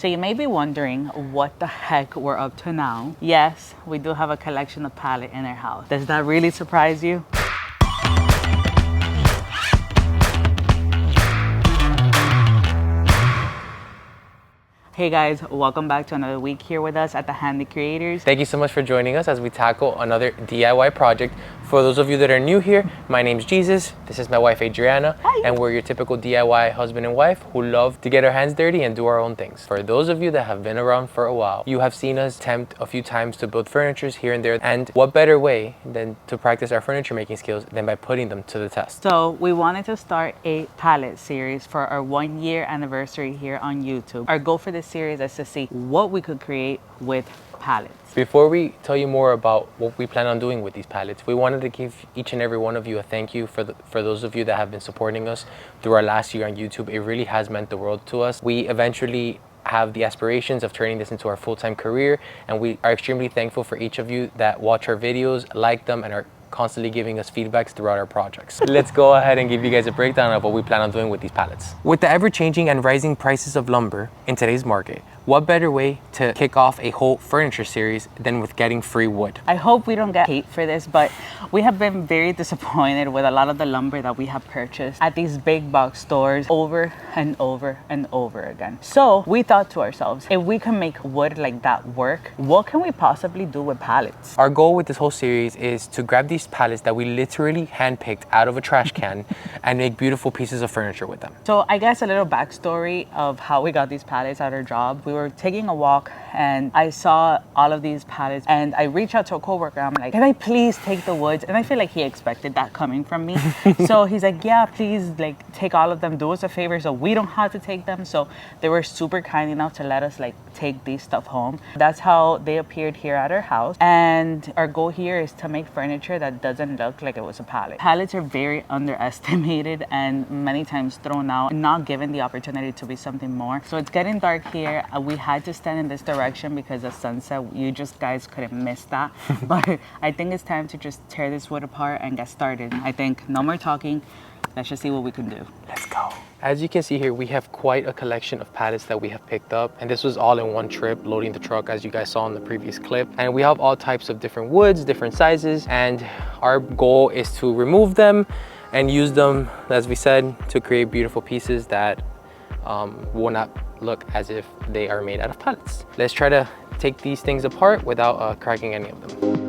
So you may be wondering what the heck we're up to now. Yes, we do have a collection of pallet in our house. Does that really surprise you? Hey guys, welcome back to another week here with us at the Handy Creators. Thank you so much for joining us as we tackle another DIY project. For those of you that are new here, my name's Jesus. This is my wife Adriana. Hi. And we're your typical DIY husband and wife who love to get our hands dirty and do our own things. For those of you that have been around for a while, you have seen us attempt a few times to build furnitures here and there. And what better way than to practice our furniture making skills than by putting them to the test? So we wanted to start a pallet series for our 1 year anniversary here on YouTube. Our goal for this series is to see what we could create with pallets. Before we tell you more about what we plan on doing with these pallets, we wanted to give each and every one of you a thank you for those of you that have been supporting us through our last year on YouTube. It really has meant the world to us. We eventually have the aspirations of turning this into our full-time career, and we are extremely thankful for each of you that watch our videos, like them, and are constantly giving us feedbacks throughout our projects. Let's go ahead and give you guys a breakdown of what we plan on doing with these pallets. With the ever-changing and rising prices of lumber in today's market, what better way to kick off a whole furniture series than with getting free wood? I hope we don't get hate for this, but we have been very disappointed with a lot of the lumber that we have purchased at these big box stores over and over and over again. So we thought to ourselves, if we can make wood like that work, what can we possibly do with pallets? Our goal with this whole series is to grab these pallets that we literally handpicked out of a trash can and make beautiful pieces of furniture with them. So I guess a little backstory of how we got these pallets at our job. We were taking a walk and I saw all of these pallets and I reached out to a coworker. I'm like, can I please take the woods? And I feel like he expected that coming from me. So he's like, yeah, please, like, take all of them, do us a favor so we don't have to take them. So they were super kind enough to let us take these stuff home. That's how they appeared here at our house. And our goal here is to make furniture that doesn't look like it was a pallet. Pallets are very underestimated and many times thrown out and not given the opportunity to be something more. So it's getting dark here. We had to stand in this direction because of sunset. You just guys couldn't miss that. But I think it's time to just tear this wood apart and get started. I think no more talking. Let's just see what we can do. Let's go. As you can see here, we have quite a collection of pallets that we have picked up, and this was all in one trip loading the truck, as you guys saw in the previous clip. And we have all types of different woods, different sizes, and our goal is to remove them and use them, as we said, to create beautiful pieces that will not look as if they are made out of pallets. Let's try to take these things apart without cracking any of them.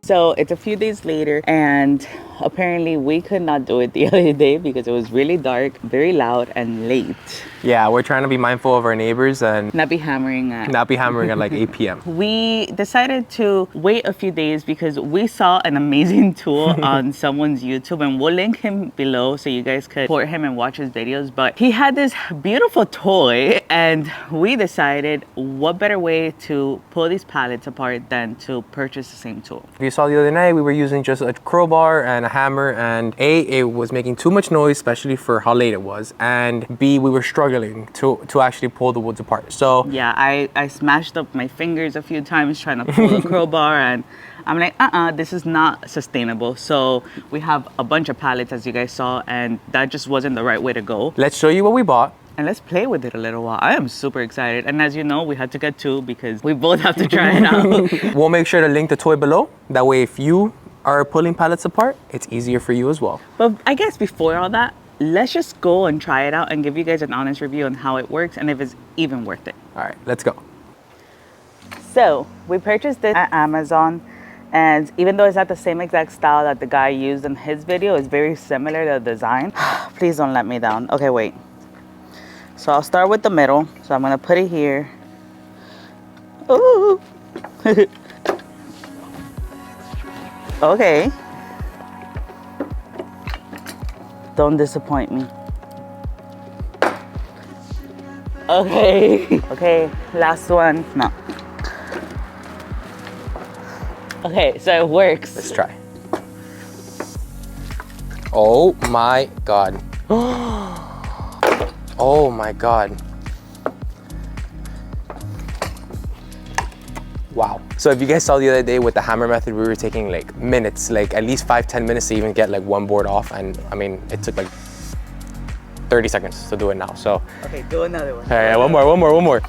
So it's a few days later and apparently we could not do it the other day because it was really dark, very loud and late. Yeah, we're trying to be mindful of our neighbors and Not be hammering at like 8 p.m. We decided to wait a few days because we saw an amazing tool on someone's YouTube, and we'll link him below so you guys could support him and watch his videos. But he had this beautiful toy and we decided what better way to pull these pallets apart than to purchase the same tool. If you saw the other night, we were using just a crowbar and a hammer, and A, it was making too much noise, especially for how late it was, and B, we were struggling to actually pull the woods apart. So yeah, I smashed up my fingers a few times trying to pull the crowbar, and I'm like, this is not sustainable. So we have a bunch of pallets, as you guys saw, and that just wasn't the right way to go. let's show you what we bought. And let's play with it a little while. I am super excited. And as you know, we had to get two because we both have to try it out. We'll make sure to link the toy below. That way, if you are pulling pallets apart, it's easier for you as well. But I guess before all that, let's just go and try it out and give you guys an honest review on how it works and if it's even worth it. All right, let's go. So we purchased this at Amazon, and even though it's not the same exact style that the guy used in his video, it's very similar to the design. Please don't let me down. Okay, wait. So I'll start with the middle. So I'm gonna put it here. Ooh. Okay. Don't disappoint me. Okay. Okay, last one. No. Okay, so it works. Let's try. Oh my God. Oh my God. Wow. So if you guys saw the other day with the hammer method, we were taking like minutes, like at least 5-10 minutes to even get like one board off. And I mean, it took like 30 seconds to do it now. So. Okay, do another one. All right, one more.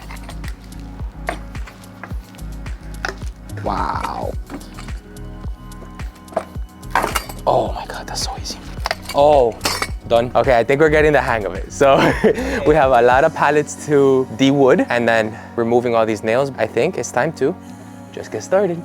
Wow. Oh my God, that's so easy. Oh, done. Okay, I think we're getting the hang of it. So we have a lot of pallets to de-wood and then removing all these nails. I think it's time to just get started.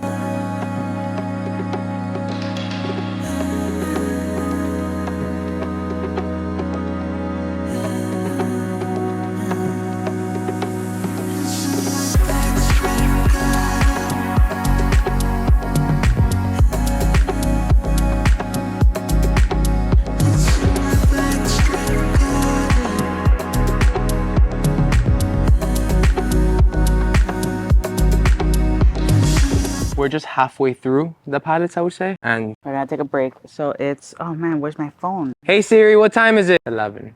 We're just halfway through the pallets, I would say. And We're gonna take a break. So it's, oh man, where's my phone? hey Siri, what time is it? 11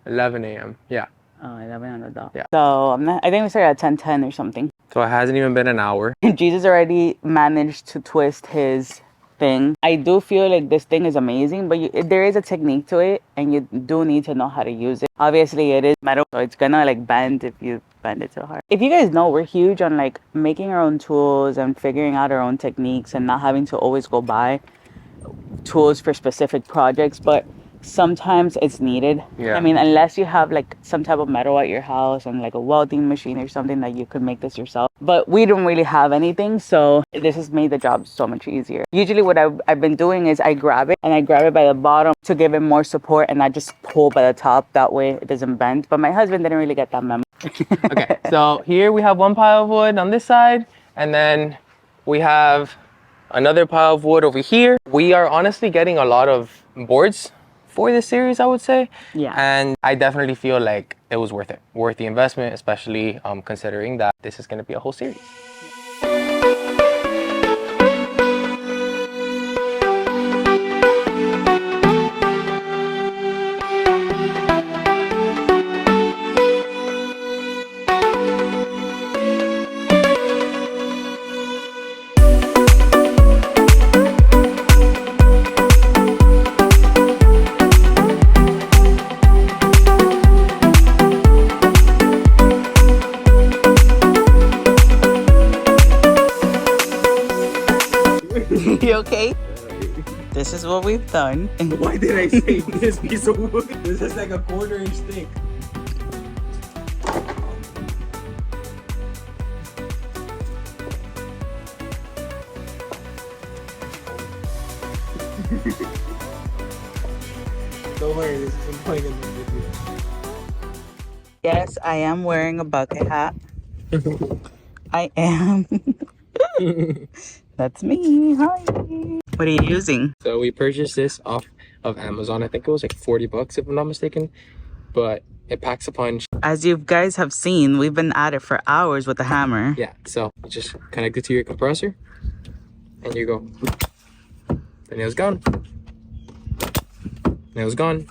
a.m. Yeah. Oh, 11 on the dot. Yeah. So I think we started at 10:10 or something. So it hasn't even been an hour. Jesus already managed to twist his thing. I do feel like this thing is amazing, but there is a technique to it and you do need to know how to use it. Obviously it is metal, so it's gonna like bend if you bend it too hard. If you guys know, we're huge on like making our own tools and figuring out our own techniques and not having to always go buy tools for specific projects, but sometimes it's needed. Yeah. I mean, unless you have like some type of metal at your house and like a welding machine or something that you could make this yourself. But we don't really have anything, so this has made the job so much easier. Usually what I've been doing is I grab it by the bottom to give it more support and I just pull by the top. That way it doesn't bend. But my husband didn't really get that memo. Okay, so here we have one pile of wood on this side, and then we have another pile of wood over here. We are honestly getting a lot of boards for this series, I would say. Yeah. And I definitely feel like it was worth it, worth the investment, especially considering that this is going to be a whole series. You okay? This is what we've done. Why did I say this piece of wood? This is like a 1/4 inch thick. Don't worry, this isn't going in the video. Yes, I am wearing a bucket hat. I am. That's me. Hi. What are you using? So we purchased this off of Amazon. I think it was like 40 bucks if I'm not mistaken, but it packs a punch. As you guys have seen, we've been at it for hours with the hammer. Yeah, so you just connect it to your compressor and you go. The nail's gone. Nail's gone.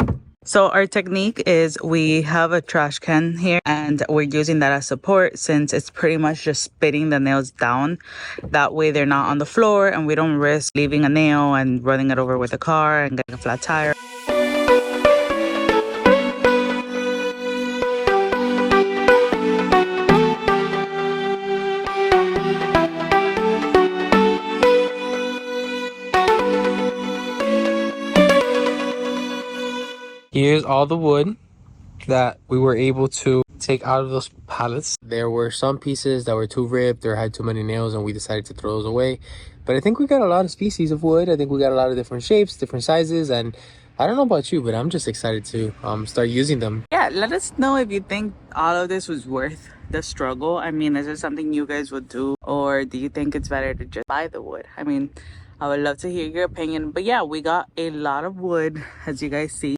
So our technique is we have a trash can here and we're using that as support since it's pretty much just spitting the nails down. That way they're not on the floor and we don't risk leaving a nail and running it over with a car and getting a flat tire. Here's all the wood that we were able to take out of those pallets. There were some pieces that were too ripped or had too many nails and we decided to throw those away. But I think we got a lot of species of wood. I think we got a lot of different shapes, different sizes, and I don't know about you, but I'm just excited to start using them. Yeah, let us know if you think all of this was worth the struggle. I mean, is it something you guys would do, or do you think it's better to just buy the wood? I mean, I would love to hear your opinion. But yeah, we got a lot of wood, as you guys see.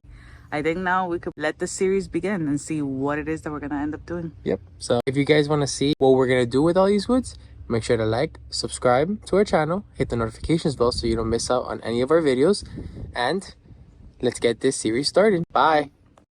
I think now we could let the series begin and see what it is that we're gonna end up doing. Yep. So if you guys want to see what we're gonna do with all these woods, Make sure to like, subscribe to our channel, hit the notifications bell so you don't miss out on any of our videos, and let's get this series started. Bye!